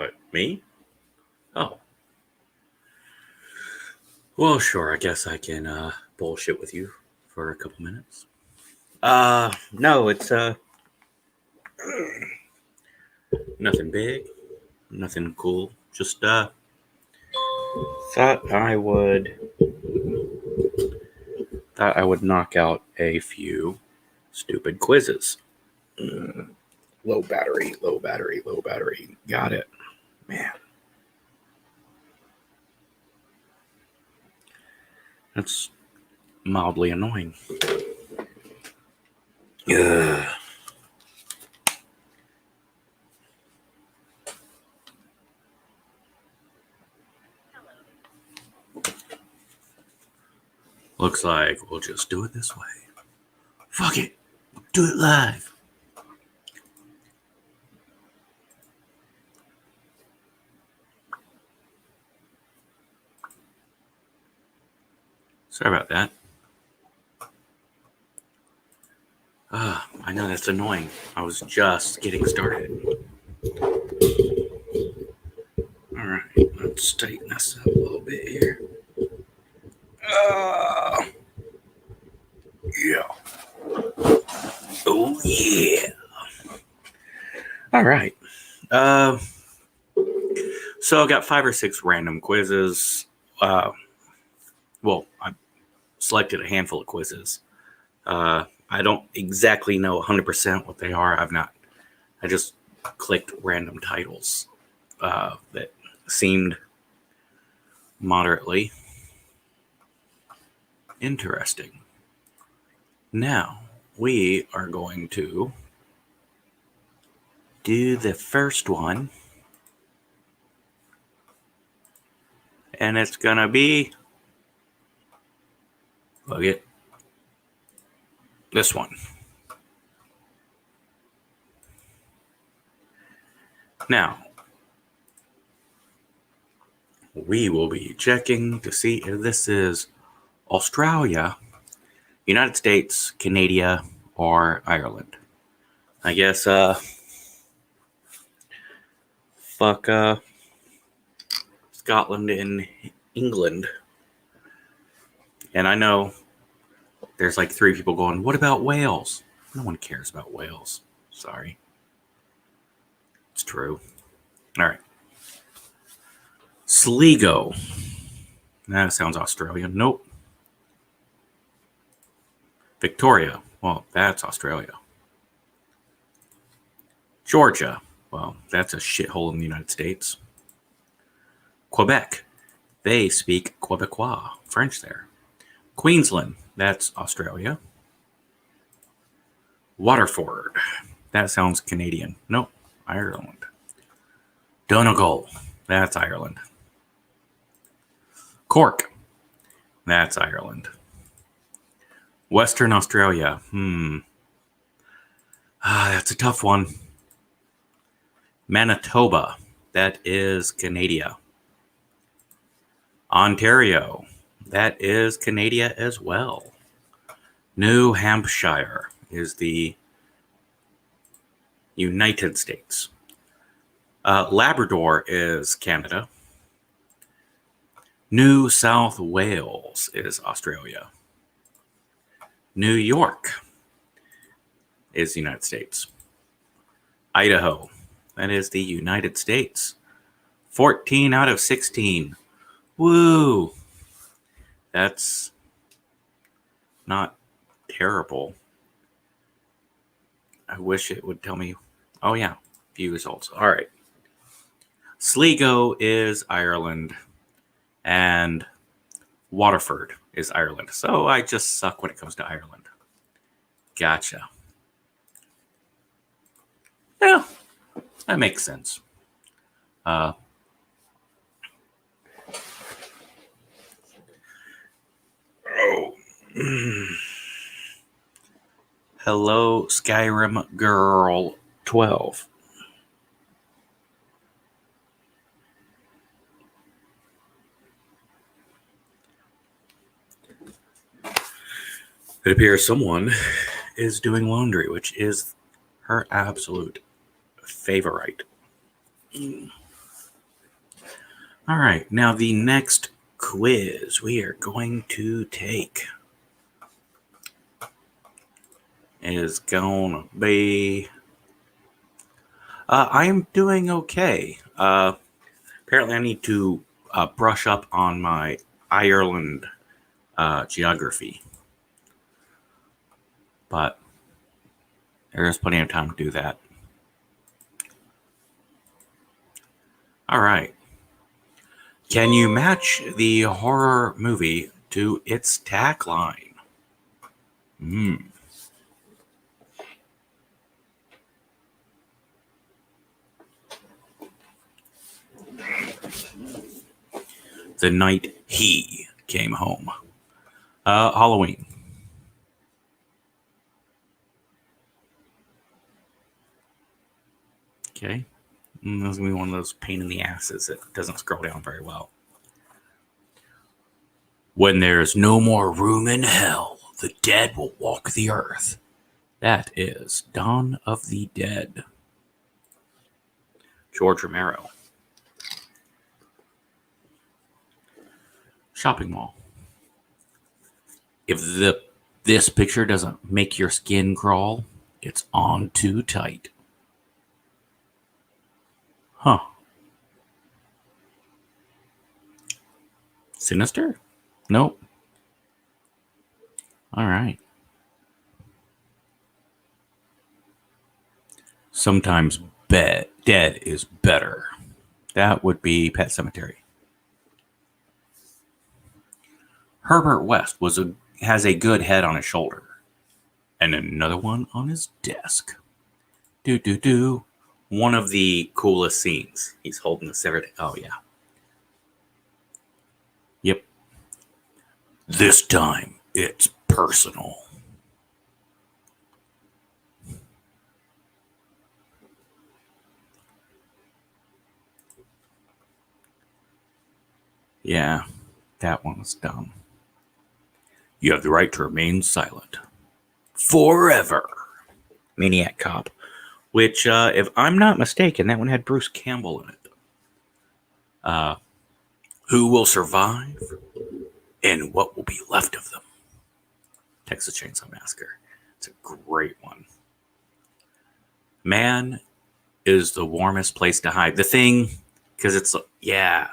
What, me? Oh. Well, sure, I guess I can bullshit with you for a couple minutes. No, it's nothing big, nothing cool. Just thought I would knock out a few stupid quizzes. Low battery, low battery, low battery. Got it. Man. That's mildly annoying. Ugh. Looks like we'll just do it this way. Fuck it. Do it live. Sorry about that. I know that's annoying. I was just getting started. Alright, let's tighten this up a little bit here. Yeah. Oh, yeah. Alright. So I got 5 or 6 random quizzes. Well, I selected a handful of quizzes. I don't exactly know 100% what they are. I just clicked random titles that seemed moderately interesting. Now, we are going to do the first one. And it's going to be, look at this one. Now, we will be checking to see if this is Australia, United States, Canada, or Ireland. I guess, fuck, Scotland and England. And I know there's like 3 people going, what about Wales? No one cares about Wales. Sorry. It's true. All right. Sligo. That sounds Australian. Nope. Victoria. Well, that's Australia. Georgia. Well, that's a shithole in the United States. Quebec. They speak Quebecois, French there. Queensland. That's Australia. Waterford. That sounds Canadian. Nope. Ireland. Donegal. That's Ireland. Cork. That's Ireland. Western Australia. That's a tough one. Manitoba. That is Canada. Ontario. That is Canada as well. New Hampshire is the United States. Labrador is Canada. New South Wales is Australia. New York is the United States. Idaho, that is the United States. 14 out of 16. Woo! That's not terrible. I wish it would tell me. Oh, yeah. View results. All right. Sligo is Ireland. And Waterford is Ireland. So I just suck when it comes to Ireland. Gotcha. Yeah, that makes sense. Oh. Hello, Skyrim Girl 12. It appears someone is doing laundry, which is her absolute favorite. All right, now the next quiz we are going to take is going to be. I am doing okay. Apparently, I need to brush up on my Ireland geography, but there is plenty of time to do that. All right. Can you match the horror movie to its tagline? The night he came home. Halloween. Okay. This is going to be one of those pain in the asses that doesn't scroll down very well. When there's no more room in hell, the dead will walk the earth. That is Dawn of the Dead. George Romero. Shopping mall. If this picture doesn't make your skin crawl, it's on too tight. Huh. Sinister? Nope. All right. Sometimes dead is better. That would be Pet Sematary. Herbert West has a good head on his shoulder, and another one on his desk. Do. One of the coolest scenes. He's holding the severed. Oh yeah. Yep. This time it's personal. Yeah, that one was dumb. You have the right to remain silent. Forever. Maniac Cop. Which, if I'm not mistaken, that one had Bruce Campbell in it. Who will survive? And what will be left of them? Texas Chainsaw Massacre. It's a great one. Man is the warmest place to hide. The Thing, because it's, yeah.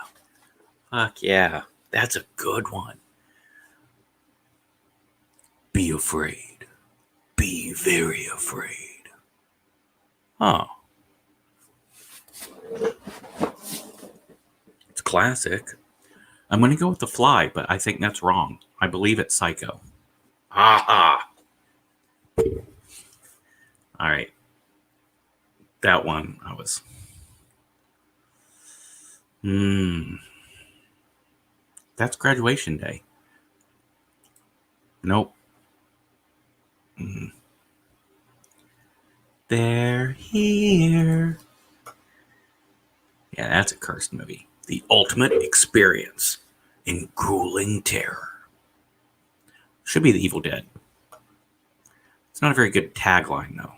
Fuck yeah. That's a good one. Be afraid. Be very afraid. Oh. It's classic. I'm going to go with The Fly, but I think that's wrong. I believe it's Psycho. Ha. All right. That one, I was. That's Graduation Day. Nope. They're here. Yeah, that's a cursed movie. The ultimate experience in grueling terror. Should be The Evil Dead. It's not a very good tagline, though.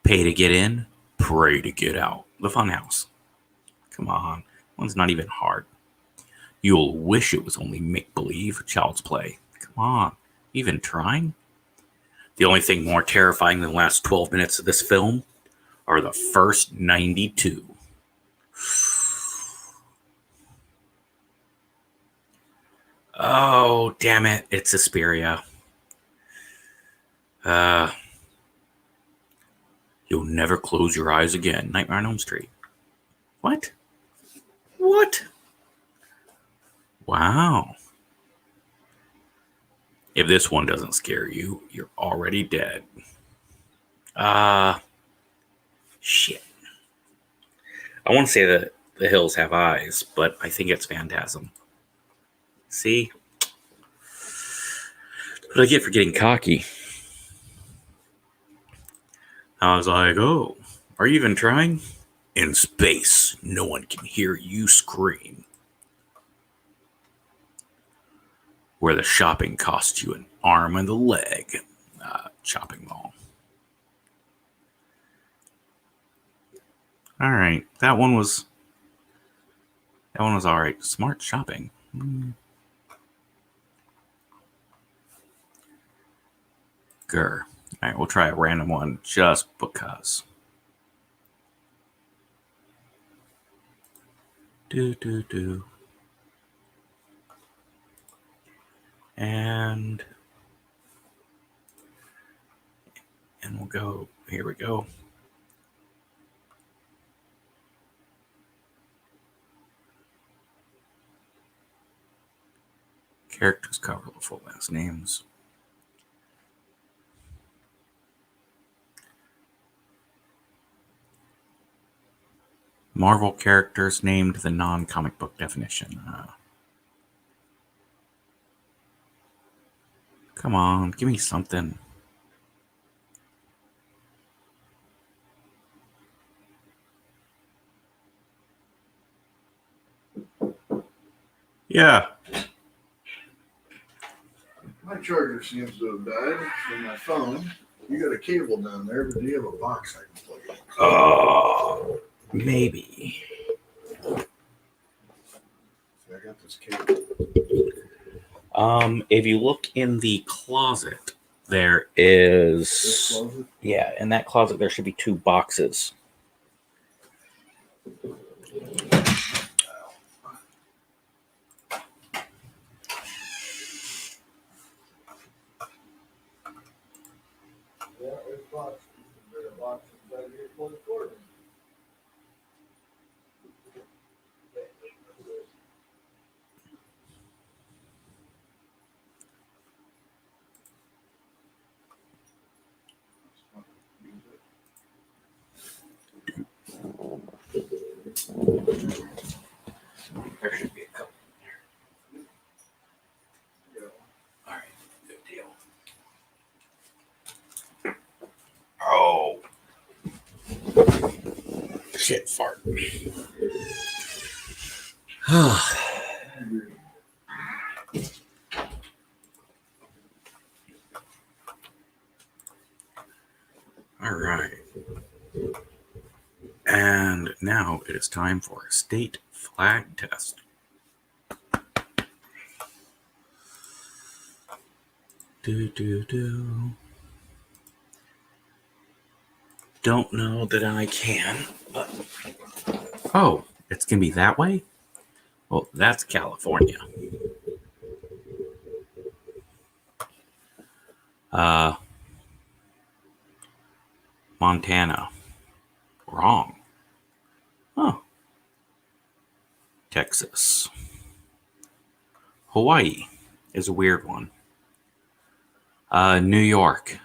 Pay to get in, pray to get out. The Funhouse. Come on. One's not even hard. You'll wish it was only make-believe, child's play. Come on. Even trying? The only thing more terrifying than the last 12 minutes of this film are the first 92. Oh, damn it. It's Suspiria. You'll never close your eyes again. Nightmare on Elm Street. What? Wow. If this one doesn't scare you, you're already dead. Shit. I want to say that The Hills Have Eyes, but I think it's Phantasm. See? That's what I get for getting cocky. I was like, oh, are you even trying? In space, no one can hear you scream. Where the shopping costs you an arm and a leg. Shopping mall. All right, that That one was all right. Smart shopping. Grr. All right, we'll try a random one just because. Do. And we'll go. Here we go. Characters cover the full last names. Marvel characters named the non-comic book definition. Come on, give me something. Yeah. My charger seems to have died from my phone. You got a cable down there, but do you have a box I can plug in? Oh, maybe. See, I got this cable. If you look in the closet, there This is. closet? Yeah, in that closet there should be 2 boxes. Yeah, there's boxes. There are boxes right here for the cord. There should be a couple in there. Yeah. All right, good deal. Oh. Shit, fart. All right. And now it is time for a state flag test. Do. Don't know that I can, but oh, it's gonna be that way? Well, that's California. Montana. Wrong. Oh. Texas. Hawaii is a weird one. New York.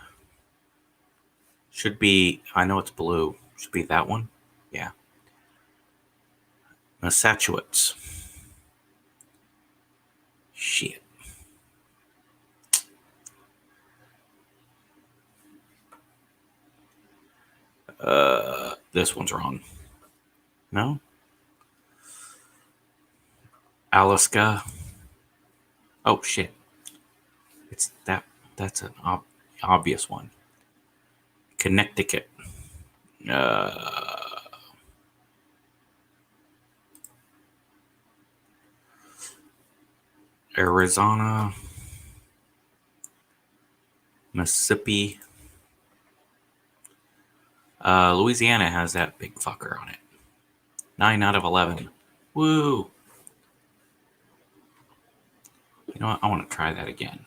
Should be, I know it's blue. Should be that one. Yeah. Massachusetts. Shit. This one's wrong. No? Alaska. Oh, shit. It's that. That's an obvious one. Connecticut. Arizona. Mississippi. Louisiana has that big fucker on it. 9 out of 11. Woo! You know what? I want to try that again.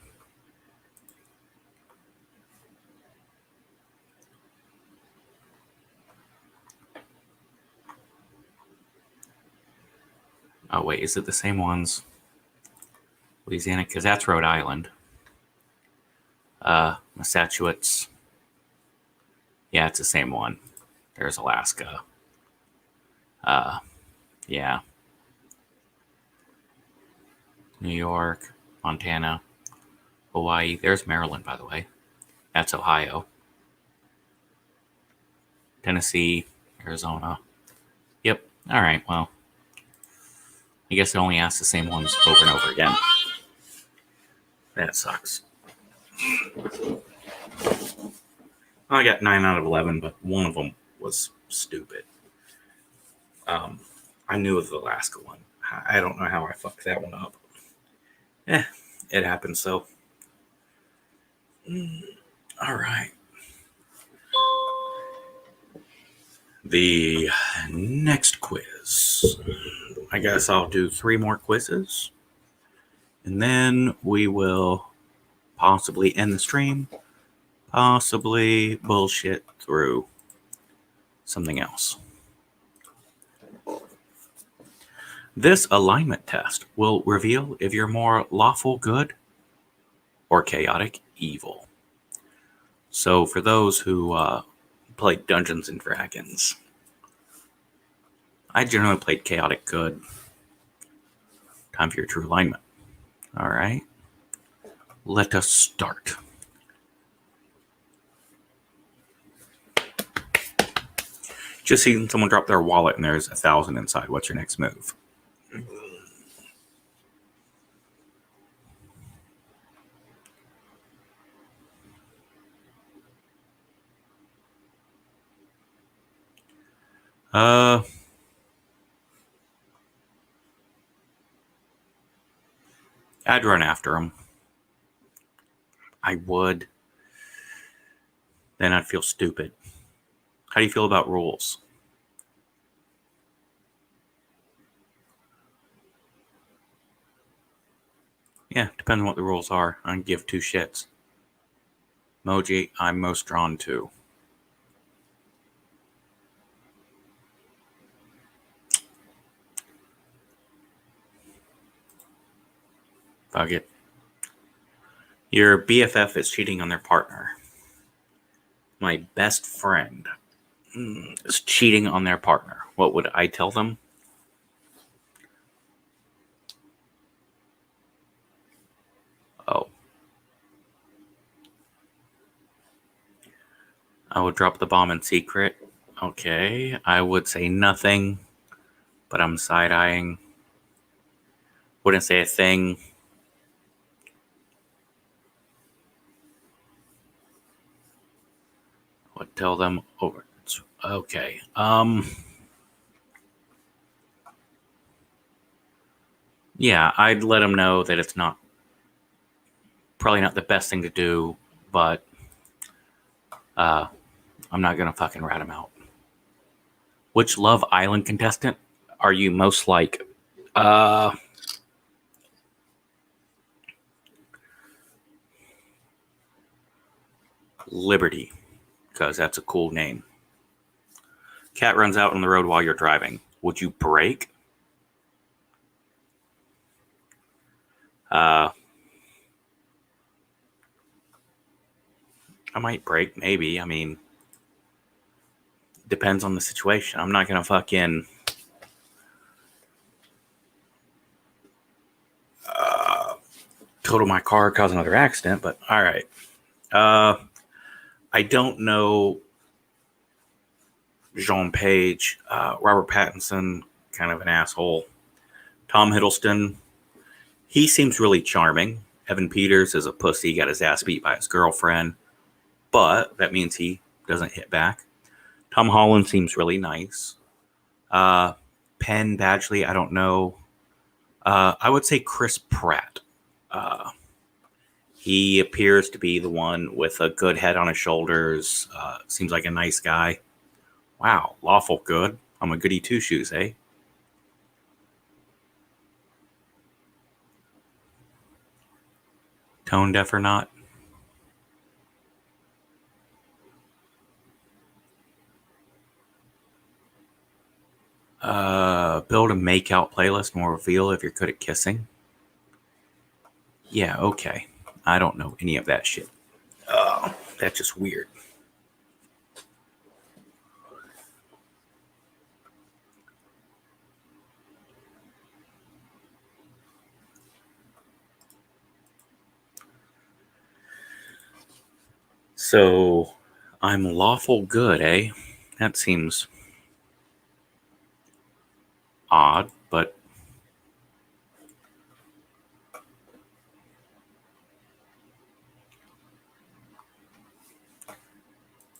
Oh, wait. Is it the same ones? Louisiana? Because that's Rhode Island. Massachusetts. Yeah, it's the same one. There's Alaska. Yeah. New York, Montana, Hawaii. There's Maryland, by the way. That's Ohio. Tennessee, Arizona. Yep. All right. Well, I guess it only asks the same ones over and over again. That sucks. I got 9 out of 11, but one of them was stupid. I knew it was the Alaska one. I don't know how I fucked that one up. It happens. So, all right. The next quiz. I guess I'll do 3 more quizzes, and then we will possibly end the stream, possibly bullshit through something else. This alignment test will reveal if you're more lawful good or chaotic evil. So for those who played Dungeons and Dragons, I generally played chaotic good. Time for your true alignment. All right. Let us start. Just seen someone drop their wallet and there's 1,000 inside. What's your next move? I'd run after him. I would. Then I'd feel stupid. How do you feel about rules? Yeah, depends on what the rules are. I give 2 shits. Moji, I'm most drawn to. Fuck it. Your BFF is cheating on their partner. My best friend is cheating on their partner. What would I tell them? Oh. I would drop the bomb in secret. Okay. I would say nothing, but I'm side-eyeing. Wouldn't say a thing. Would tell them over. Okay. Yeah, I'd let them know that it's probably not the best thing to do, but I'm not gonna fucking rat them out. Which Love Island contestant are you most like? Liberty, because that's a cool name. Cat runs out on the road while you're driving. Would you brake? I might brake, maybe. I mean, depends on the situation. I'm not gonna fucking total my car, cause another accident. But all right. I don't know Jean Page, Robert Pattinson, kind of an asshole. Tom Hiddleston, he seems really charming. Evan Peters is a pussy, got his ass beat by his girlfriend, but that means he doesn't hit back. Tom Holland seems really nice. Penn Badgley, I don't know. I would say Chris Pratt. He appears to be the one with a good head on his shoulders. Seems like a nice guy. Wow, lawful good. I'm a goody two shoes, eh? Tone deaf or not? Build a make-out playlist and we'll reveal if you're good at kissing. Yeah, okay. I don't know any of that shit. That's just weird. So, I'm lawful good, eh? That seems odd, but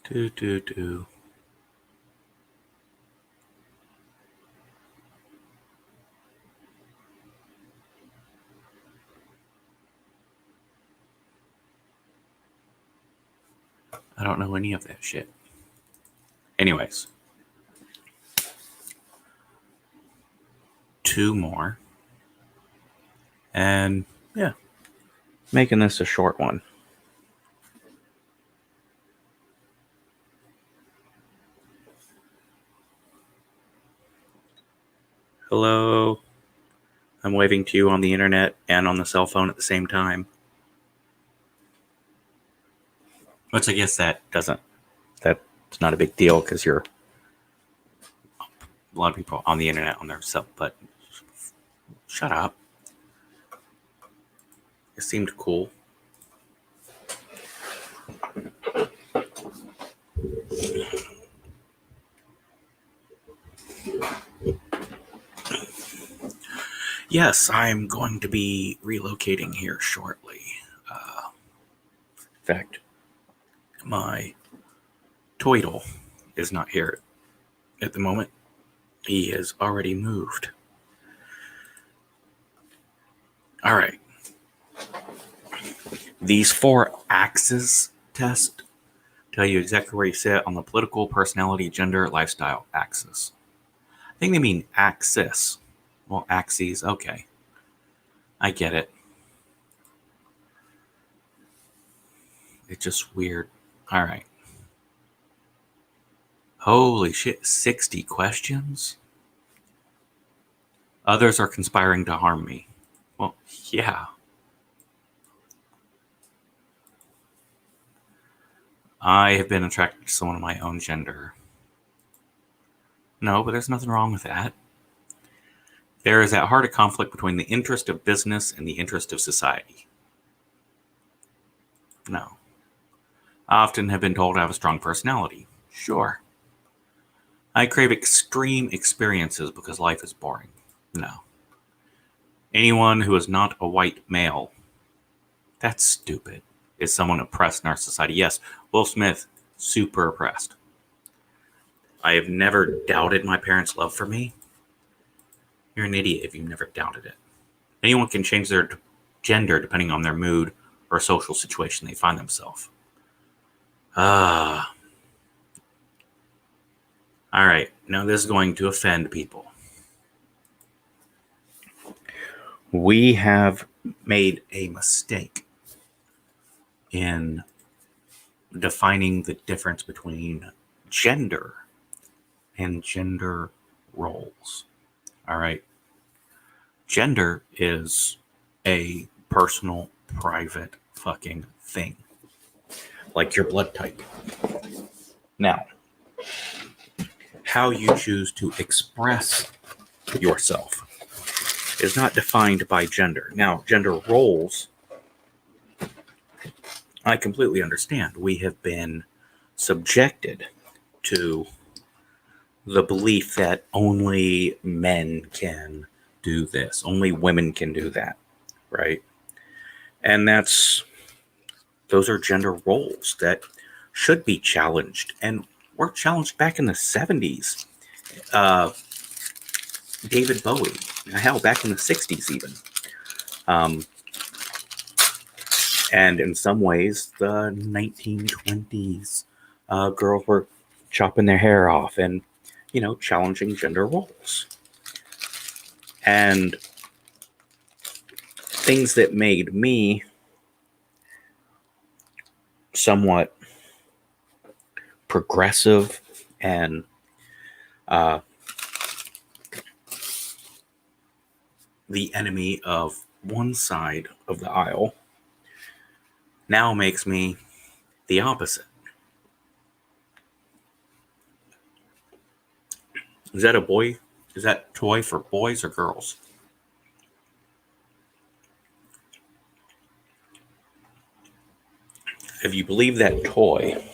do. know any of that shit. Anyways. 2 more. And yeah, making this a short one. Hello. I'm waving to you on the internet and on the cell phone at the same time. Which I guess that's not a big deal because you're a lot of people on the internet on their cell, but shut up. It seemed cool. Yes, I'm going to be relocating here shortly. In fact, my Toidle is not here at the moment. He has already moved. All right. These 4 axes test tell you exactly where you sit on the political, personality, gender, lifestyle axis. I think they mean axis. Well, axes, okay. I get it. It's just weird. All right. Holy shit, 60 questions? Others are conspiring to harm me. Well, yeah. I have been attracted to someone of my own gender. No, but there's nothing wrong with that. There is at heart a conflict between the interest of business and the interest of society. No. I often have been told I have a strong personality. Sure. I crave extreme experiences because life is boring. No. Anyone who is not a white male, that's stupid. Is someone oppressed in our society? Yes, Will Smith, super oppressed. I have never doubted my parents' love for me. You're an idiot if you've never doubted it. Anyone can change their gender depending on their mood or social situation they find themselves. All right, now this is going to offend people. We have made a mistake in defining the difference between gender and gender roles. All right. Gender is a personal, private fucking thing. Like your blood type. Now, how you choose to express yourself is not defined by gender. Now, gender roles, I completely understand. We have been subjected to the belief that only men can do this, only women can do that, right? And those are gender roles that should be challenged and were challenged back in the 70s. David Bowie, hell, back in the 60s even. And in some ways, the 1920s, girls were chopping their hair off and, challenging gender roles. And things that made me somewhat progressive and the enemy of one side of the aisle now makes me the opposite. Is that a boy? Is that toy for boys or girls? If you believe that toy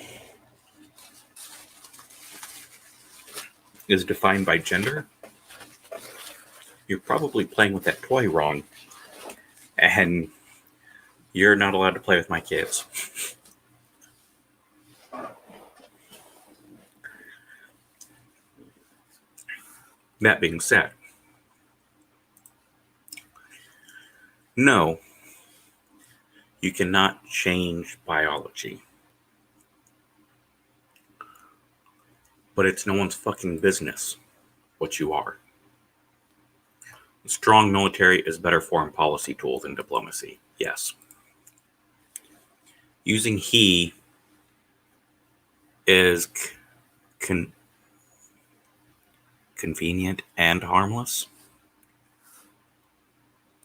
is defined by gender, you're probably playing with that toy wrong. And you're not allowed to play with my kids. That being said, no, you cannot change biology. but it's no one's fucking business what you are. A strong military is better foreign policy tool than diplomacy. Yes. Using he is convenient and harmless?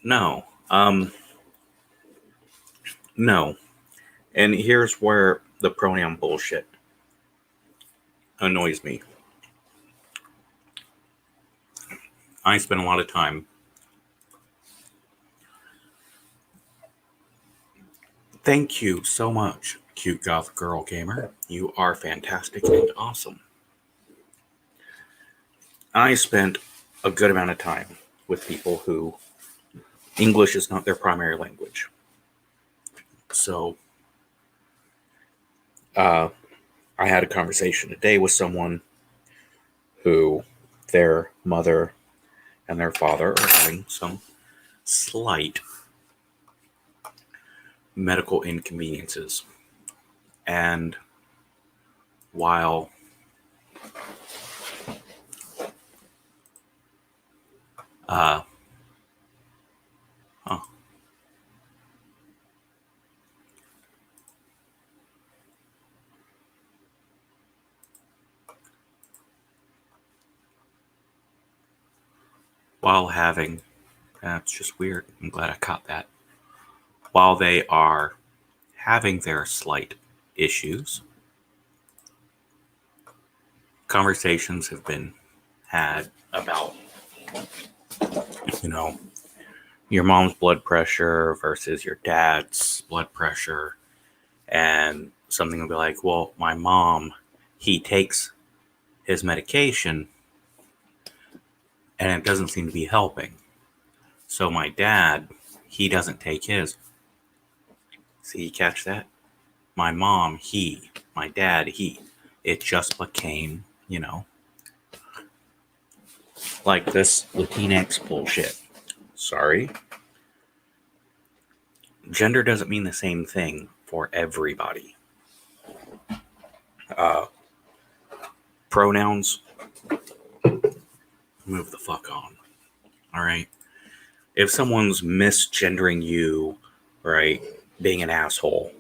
No. No. And here's where the pronoun bullshit annoys me. I spend a lot of time Thank you so much, cute goth girl gamer. You are fantastic and awesome. I spent a good amount of time with people who English is not their primary language. So I had a conversation today with someone who their mother and their father are having some slight medical inconveniences. And while while having that's just weird. I'm glad I caught that. While they are having their slight issues, conversations have been had about, your mom's blood pressure versus your dad's blood pressure. And something will be like, well, my mom, he takes his medication and it doesn't seem to be helping. So my dad, he doesn't take his. See, you catch that? My mom, he. My dad, he. It just became, like this Latinx bullshit. Sorry. Gender doesn't mean the same thing for everybody. Pronouns, move the fuck on. All right? If someone's misgendering you, right, being an asshole,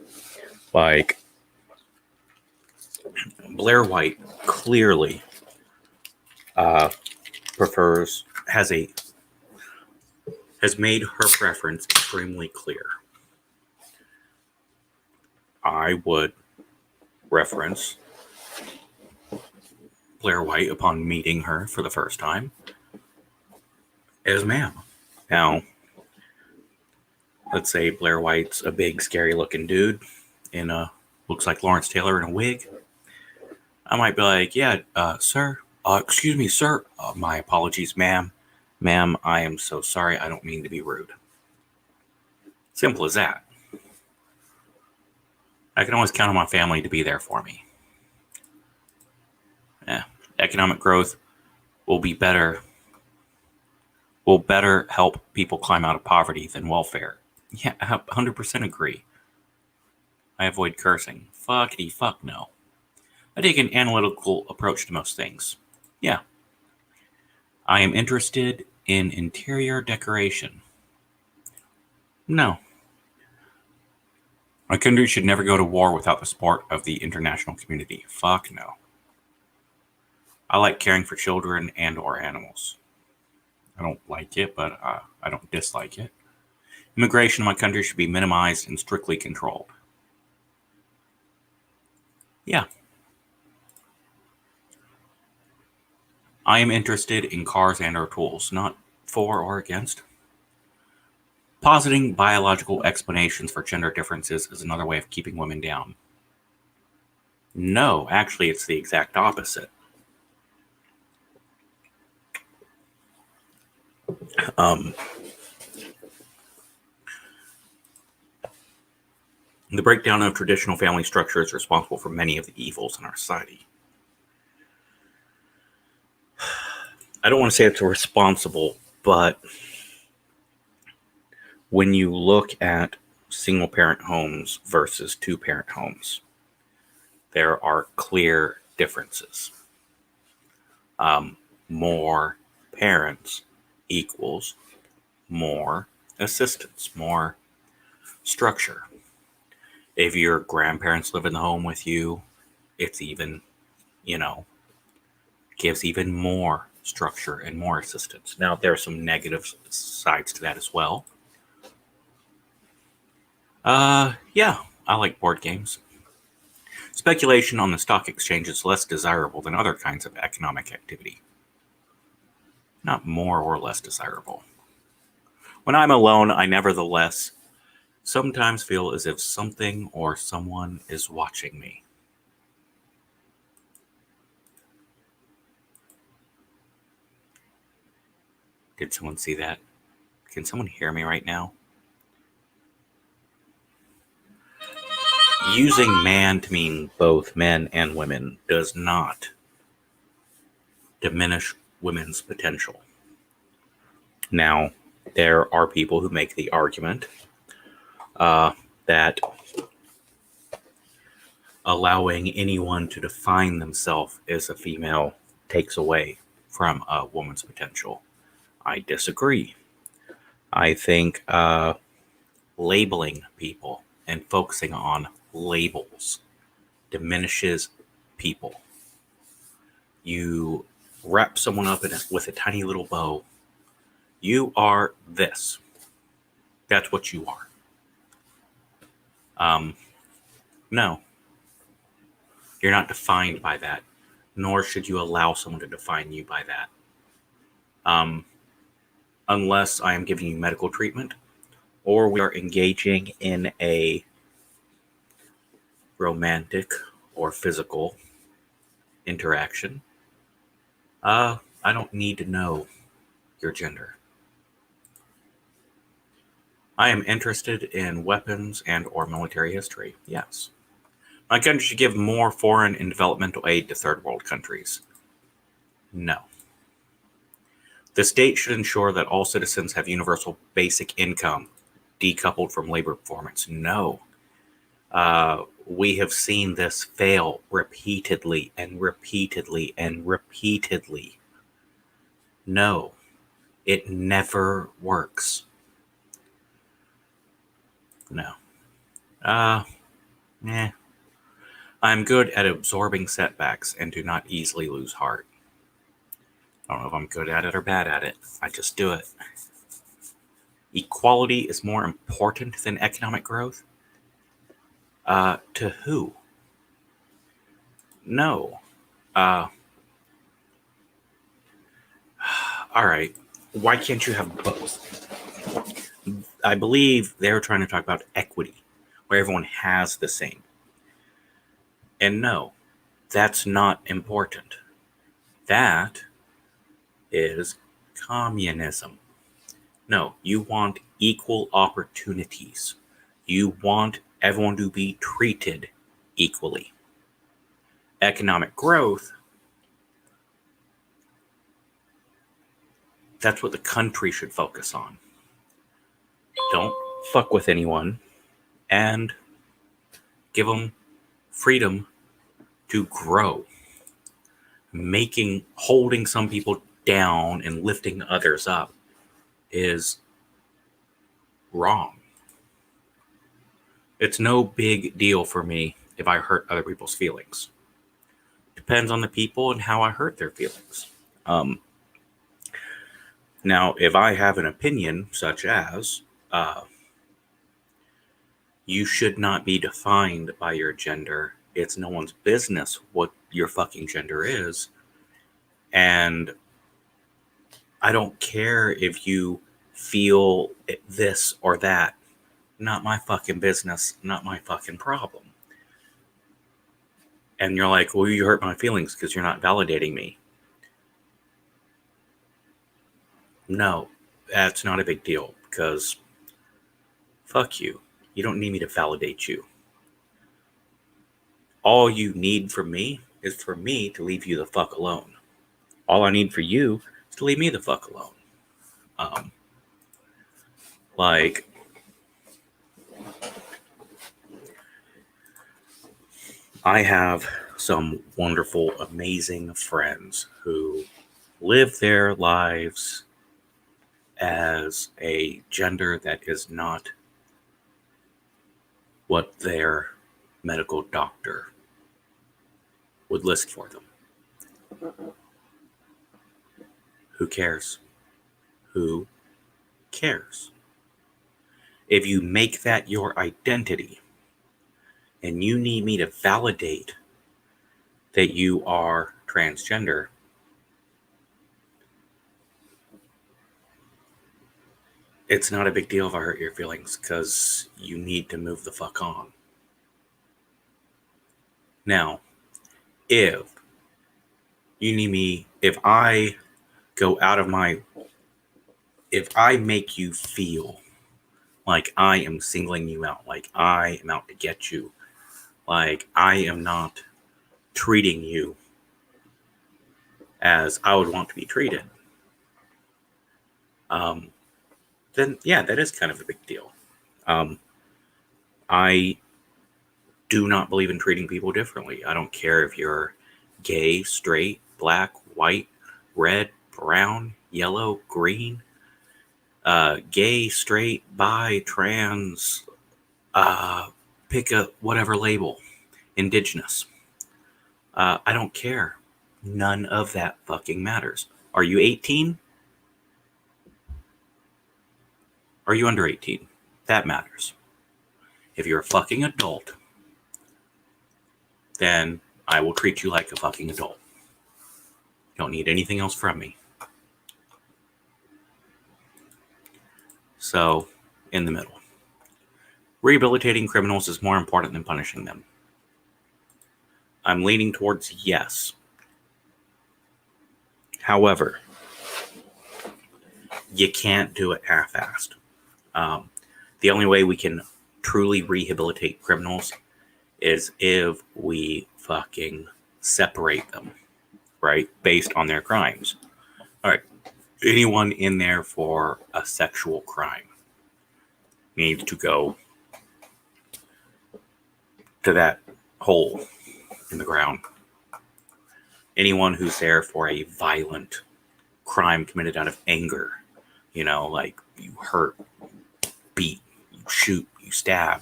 like Blair White clearly has made her preference extremely clear. I would reference Blair White upon meeting her for the first time as ma'am. Now, let's say Blair White's a big, scary-looking dude looks like Lawrence Taylor in a wig. I might be like, yeah, sir. Excuse me, sir. My apologies, ma'am. Ma'am, I am so sorry. I don't mean to be rude. Simple as that. I can always count on my family to be there for me. Yeah. Economic growth will better help people climb out of poverty than welfare. Yeah, I 100% agree. I avoid cursing. Fuckity fuck no. I take an analytical approach to most things. Yeah. I am interested in interior decoration. No. My country should never go to war without the support of the international community. Fuck no. I like caring for children and or animals. I don't like it, but I don't dislike it. Immigration in my country should be minimized and strictly controlled. Yeah. I am interested in cars and or tools, not for or against. Positing biological explanations for gender differences is another way of keeping women down. No, actually, it's the exact opposite. The breakdown of traditional family structure is responsible for many of the evils in our society. I don't want to say it's responsible, but when you look at single-parent homes versus two-parent homes, there are clear differences. More parents equals more assistance, more structure. If your grandparents live in the home with you, it's even, gives even more structure and more assistance. Now, there are some negative sides to that as well. Yeah, I like board games. Speculation on the stock exchange is less desirable than other kinds of economic activity. Not more or less desirable. When I'm alone, I nevertheless sometimes feel as if something or someone is watching me. Did someone see that? Can someone hear me right now? Using man to mean both men and women does not diminish women's potential. Now, there are people who make the argument that allowing anyone to define themselves as a female takes away from a woman's potential. I disagree. I think labeling people and focusing on labels diminishes people. You wrap someone up with a tiny little bow. You are this. That's what you are. No. You're not defined by that, nor should you allow someone to define you by that. Unless I am giving you medical treatment or we are engaging in a romantic or physical interaction, I don't need to know your gender. I am interested in weapons and or military history, yes. My country should give more foreign and developmental aid to third world countries. No. The state should ensure that all citizens have universal basic income, decoupled from labor performance. No. We have seen this fail repeatedly and repeatedly and repeatedly. No. It never works. No. I'm good at absorbing setbacks and do not easily lose heart. I don't know if I'm good at it or bad at it. I just do it. Equality is more important than economic growth? To who? No. All right. Why can't you have both? I believe they're trying to talk about equity, where everyone has the same. And no, that's not important. That is communism. No, you want equal opportunities. You want everyone to be treated equally. Economic growth, that's what the country should focus on. Don't fuck with anyone and give them freedom to grow. Holding some people down and lifting others up is wrong. It's no big deal for me if I hurt other people's feelings. Depends on the people and how I hurt their feelings. Now, if I have an opinion such as you should not be defined by your gender, it's no one's business what your fucking gender is, and I don't care if you feel this or that, not my fucking business, not my fucking problem. And you're like, well, you hurt my feelings because you're not validating me. No, that's not a big deal because fuck you. You don't need me to validate you. All you need from me is for me to leave you the fuck alone. All I need for you is to leave me the fuck alone. Like, I have some wonderful, amazing friends who live their lives as a gender that is not what their medical doctor would list for them. Who cares? Who cares? If you make that your identity and you need me to validate that you are transgender, it's not a big deal if I hurt your feelings, because you need to move the fuck on. Now, if you need me, if I make you feel like I am singling you out, like I am out to get you, like I am not treating you as I would want to be treated, then yeah, that is kind of a big deal. I do not believe in treating people differently. I don't care if you're gay, straight, black, white, red, brown, yellow, green, gay, straight, bi, trans, pick a whatever label, indigenous. I don't care. None of that fucking matters. Are you 18? Are you under 18? That matters. If you're a fucking adult, then I will treat you like a fucking adult. You don't need anything else from me. So, in the middle. Rehabilitating criminals is more important than punishing them. I'm leaning towards yes. However, you can't do it half-assed. The only way we can truly rehabilitate criminals is if we fucking separate them, right? Based on their crimes. All right. Anyone in there for a sexual crime needs to go to that hole in the ground. Anyone who's there for a violent crime committed out of anger, like you hurt, beat, you shoot, you stab,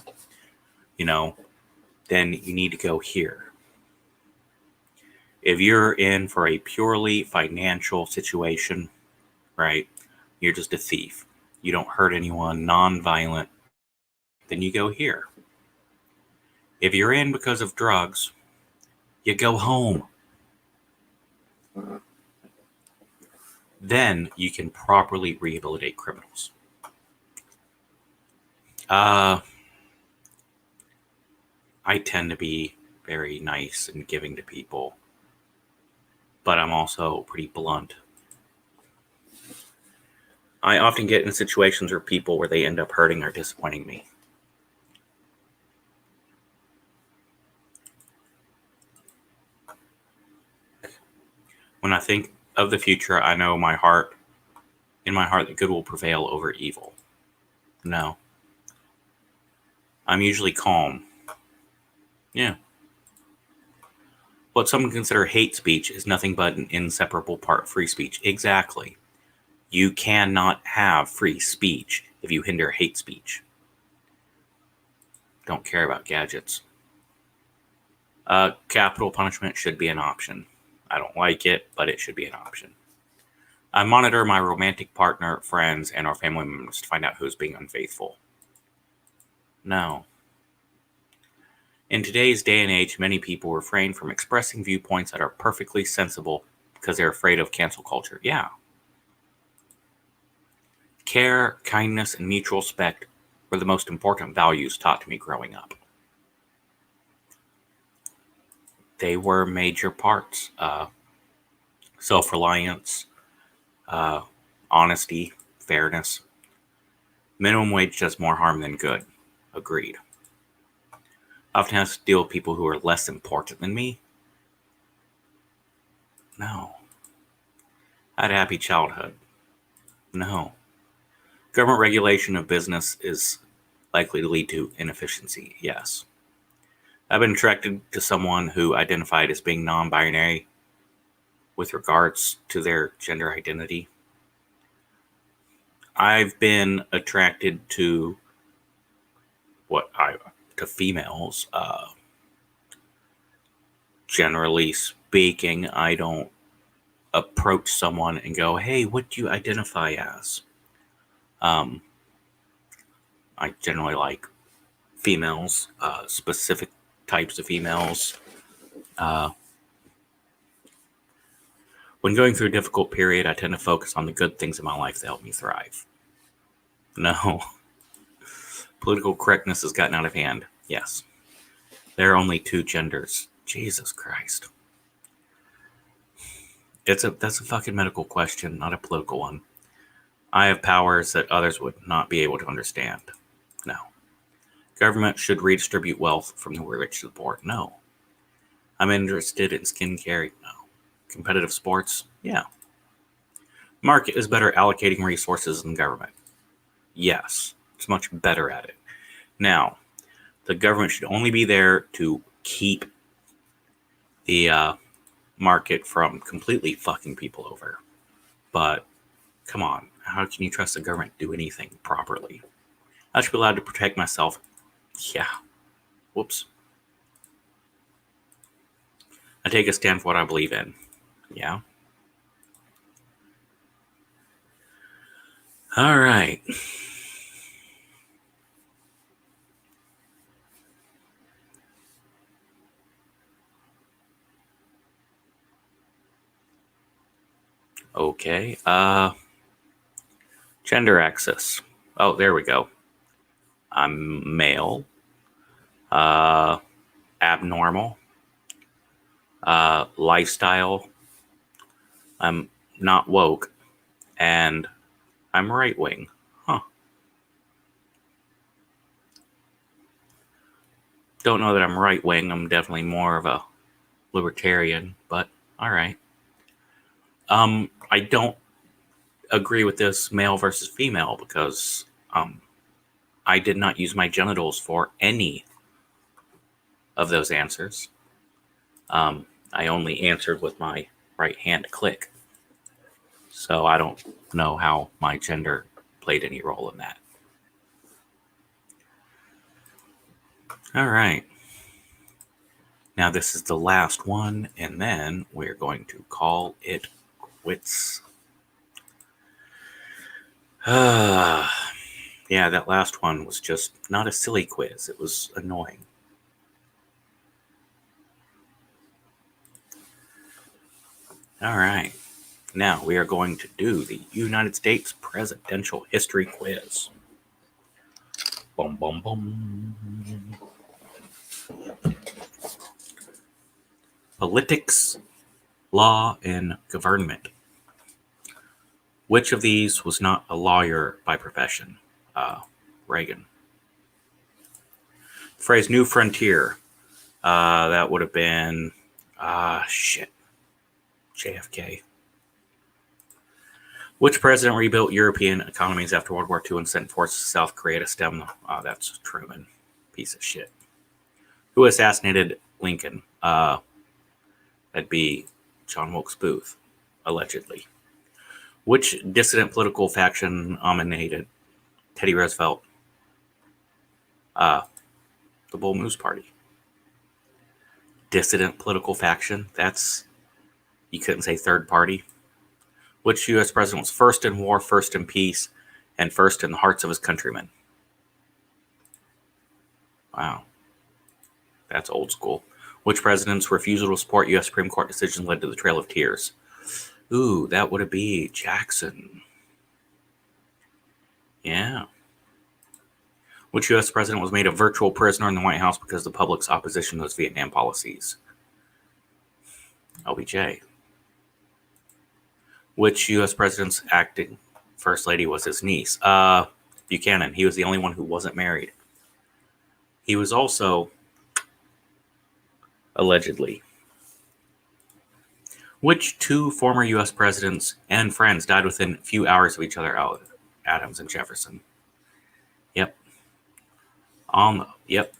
then you need to go here. If you're in for a purely financial situation, right, you're just a thief, you don't hurt anyone, non-violent, then you go here. If you're in because of drugs, you go home. Then you can properly rehabilitate criminals. I tend to be very nice and giving to people, but I'm also pretty blunt. I often get in situations where they end up hurting or disappointing me. When I think of the future, I know in my heart that good will prevail over evil. No. I'm usually calm. Yeah. What some consider hate speech is nothing but an inseparable part of free speech. Exactly. You cannot have free speech if you hinder hate speech. Don't care about gadgets. Capital punishment should be an option. I don't like it, but it should be an option. I monitor my romantic partner, friends, and our family members to find out who's being unfaithful. No. In today's day and age, many people refrain from expressing viewpoints that are perfectly sensible because they're afraid of cancel culture. Yeah. Care, kindness, and mutual respect were the most important values taught to me growing up. They were major parts. Self-reliance, honesty, fairness. Minimum wage does more harm than good. Agreed. I often have to deal with people who are less important than me. No. I had a happy childhood. No. Government regulation of business is likely to lead to inefficiency. Yes. I've been attracted to someone who identified as being non-binary with regards to their gender identity. I've been attracted to females. Generally speaking, I don't approach someone and go, "Hey, what do you identify as?" I generally like females, specific types of females. When going through a difficult period, I tend to focus on the good things in my life that help me thrive. No, political correctness has gotten out of hand. Yes, there are only two genders. Jesus Christ. That's a fucking medical question, not a political one. I have powers that others would not be able to understand. No. Government should redistribute wealth from the rich to the poor. No. I'm interested in skincare. No. Competitive sports? Yeah. Market is better allocating resources than government. Yes. It's much better at it. Now, the government should only be there to keep the market from completely fucking people over. But come on, how can you trust the government to do anything properly? I should be allowed to protect myself. Yeah. Whoops. I take a stand for what I believe in. Yeah. All right. Okay. Gender axis. Oh, there we go. I'm male. Abnormal. Lifestyle. I'm not woke. And I'm right wing. Huh. Don't know that I'm right wing. I'm definitely more of a libertarian, but all right. I don't agree with this male versus female because I did not use my genitals for any of those answers. I only answered with my right hand click. So I don't know how my gender played any role in that. All right. Now this is the last one, and then we're going to call it quits. Yeah, that last one was just not a silly quiz. It was annoying. All right. Now we are going to do the United States presidential history quiz. Boom, boom, boom. Politics, law, and government. Which of these was not a lawyer by profession? Reagan. The phrase New Frontier. That would have been, JFK. Which president rebuilt European economies after World War II and sent forces to South Korea to stem them? That's Truman. Piece of shit. Who assassinated Lincoln? That'd be John Wilkes Booth, allegedly. Which dissident political faction nominated Teddy Roosevelt? The Bull Moose Party. Dissident political faction? You couldn't say third party. Which U.S. president was first in war, first in peace, and first in the hearts of his countrymen? Wow. That's old school. Which president's refusal to support U.S. Supreme Court decision led to the Trail of Tears? Ooh, that would be Jackson. Yeah. Which U.S. president was made a virtual prisoner in the White House because of the public's opposition to those Vietnam policies? LBJ. Which U.S. president's acting first lady was his niece? Buchanan. He was the only one who wasn't married. He was also, allegedly. Which two former U.S. presidents and friends died within a few hours of each other? Adams and Jefferson. Yep. Yep.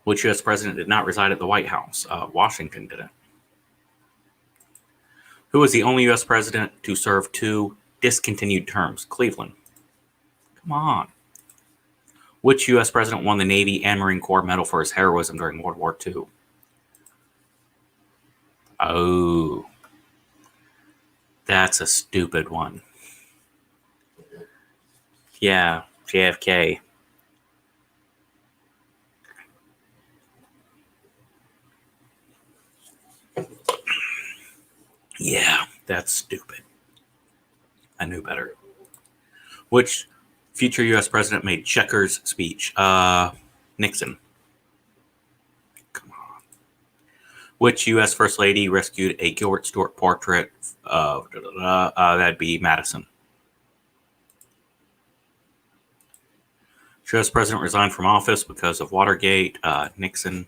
Which U.S. president did not reside at the White House? Washington didn't. Who was the only U.S. president to serve 2 discontinued terms? Cleveland. Come on. Which U.S. president won the Navy and Marine Corps Medal for his heroism during World War II? Oh, that's a stupid one. Yeah, JFK. Yeah, that's stupid. I knew better. Which future U.S. president made Checkers speech? Nixon. Come on. Which U.S. First Lady rescued a Gilbert Stuart portrait? That'd be Madison. Which U.S. president resigned from office because of Watergate? Nixon.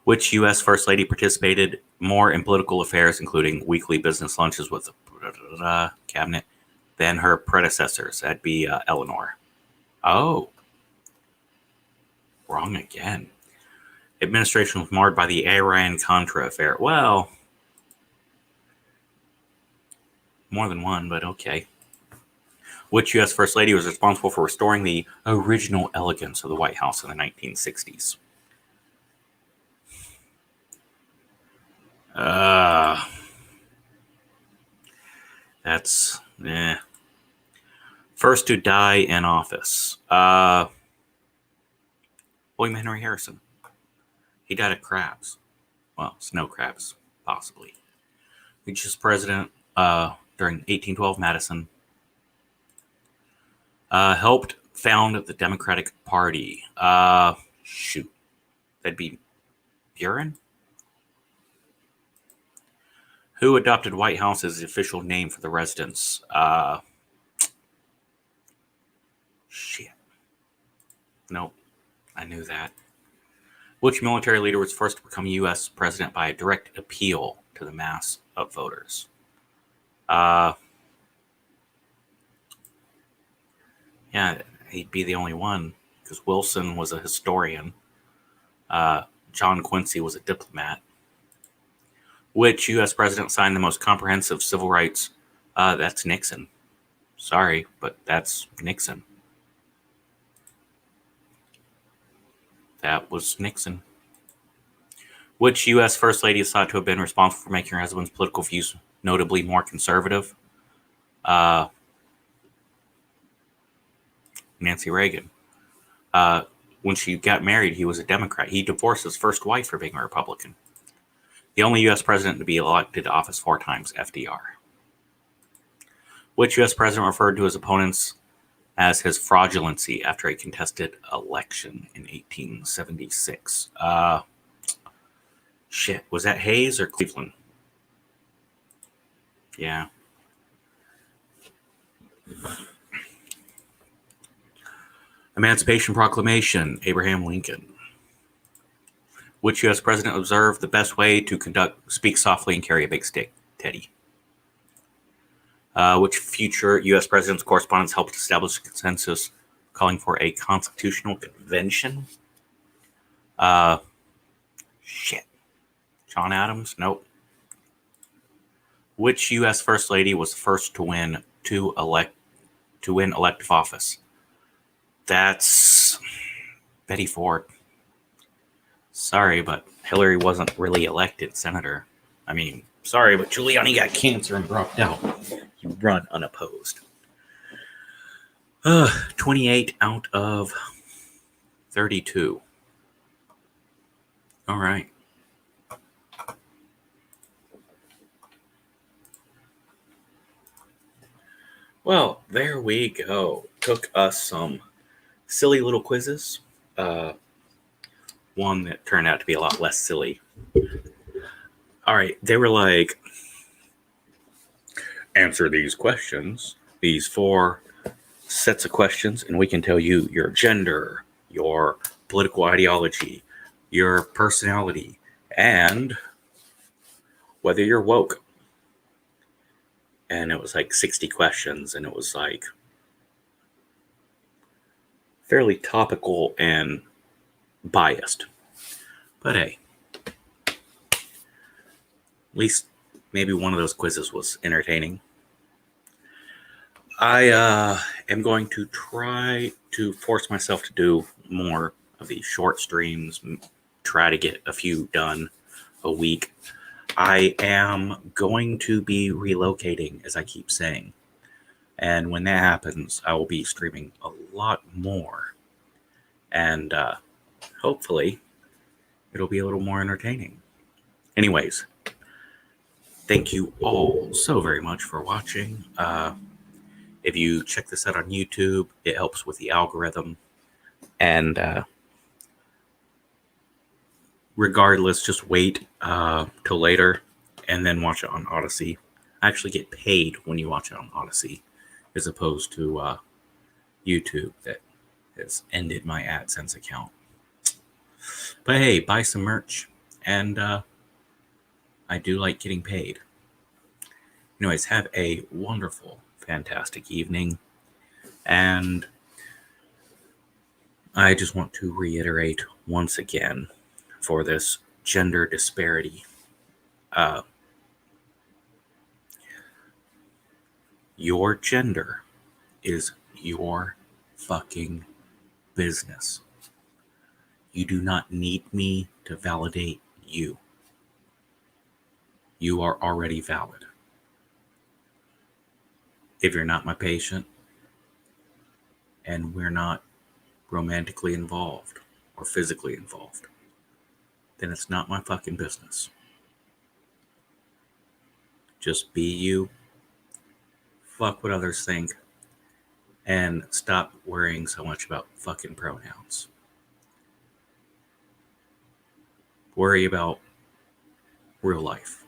Which U.S. First Lady participated more in political affairs, including weekly business lunches with the cabinet, than her predecessors? That'd be Eleanor. Oh. Wrong again. Administration was marred by the Iran-Contra affair. Well, more than one, but okay. Which U.S. First Lady was responsible for restoring the original elegance of the White House in the 1960s? That's first to die in office. William Henry Harrison. He died of crabs. Well, snow crabs, possibly. He was president during 1812. Madison. Helped found the Democratic Party. Shoot. That'd be Buren? Who adopted White House as the official name for the residents? Shit. Nope. I knew that. Which military leader was first to become U.S. president by a direct appeal to the mass of voters? Yeah, he'd be the only one because Wilson was a historian. John Quincy was a diplomat. Which U.S. president signed the most comprehensive civil rights? That's Nixon. Sorry, but that's Nixon. That was Nixon. Which U.S. First Lady is thought to have been responsible for making her husband's political views notably more conservative? Nancy Reagan. When she got married, he was a Democrat. He divorced his first wife for being a Republican. The only U.S. president to be elected to office 4 times, FDR. Which U.S. president referred to his opponents as his fraudulency after a contested election in 1876? Shit, was that Hayes or Cleveland? Yeah. Emancipation Proclamation, Abraham Lincoln. Which U.S. president observed the best way to speak softly and carry a big stick? Teddy. Which future U.S. president's correspondence helped establish a consensus calling for a constitutional convention? Shit. John Adams? Nope. Which U.S. First Lady was the first to win elective office? That's Betty Ford. Sorry, but Hillary wasn't really elected senator. I mean, sorry, but Giuliani got cancer and dropped out. He run unopposed. 28 out of 32. All right. Well, there we go. Took us some silly little quizzes. One that turned out to be a lot less silly. All right, they were like, answer these questions, these 4 sets of questions, and we can tell you your gender, your political ideology, your personality, and whether you're woke. And it was like 60 questions, and it was like fairly topical and biased. But hey, at least maybe one of those quizzes was entertaining. I am going to try to force myself to do more of these short streams, try to get a few done a week. I am going to be relocating, as I keep saying. And when that happens, I will be streaming a lot more. And hopefully, it'll be a little more entertaining. Anyways, thank you all so very much for watching. If you check this out on YouTube, it helps with the algorithm. And regardless, just wait till later and then watch it on Odyssey. I actually get paid when you watch it on Odyssey, as opposed to YouTube that has ended my AdSense account. But hey, buy some merch, and I do like getting paid. Anyways, have a wonderful, fantastic evening, and I just want to reiterate once again for this gender disparity. Your gender is your fucking business. You do not need me to validate you. You are already valid. If you're not my patient and we're not romantically involved or physically involved, then it's not my fucking business. Just be you. Fuck what others think. And stop worrying so much about fucking pronouns. Worry about real life.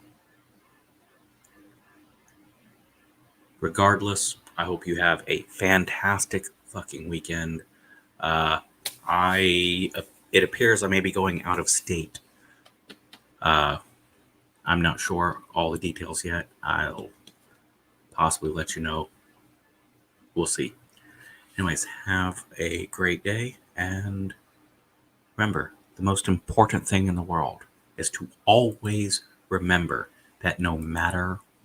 Regardless, I hope you have a fantastic fucking weekend. It appears I may be going out of state. I'm not sure all the details yet. I'll possibly let you know. We'll see. Anyways, have a great day, and remember, the most important thing in the world is to always remember that no matter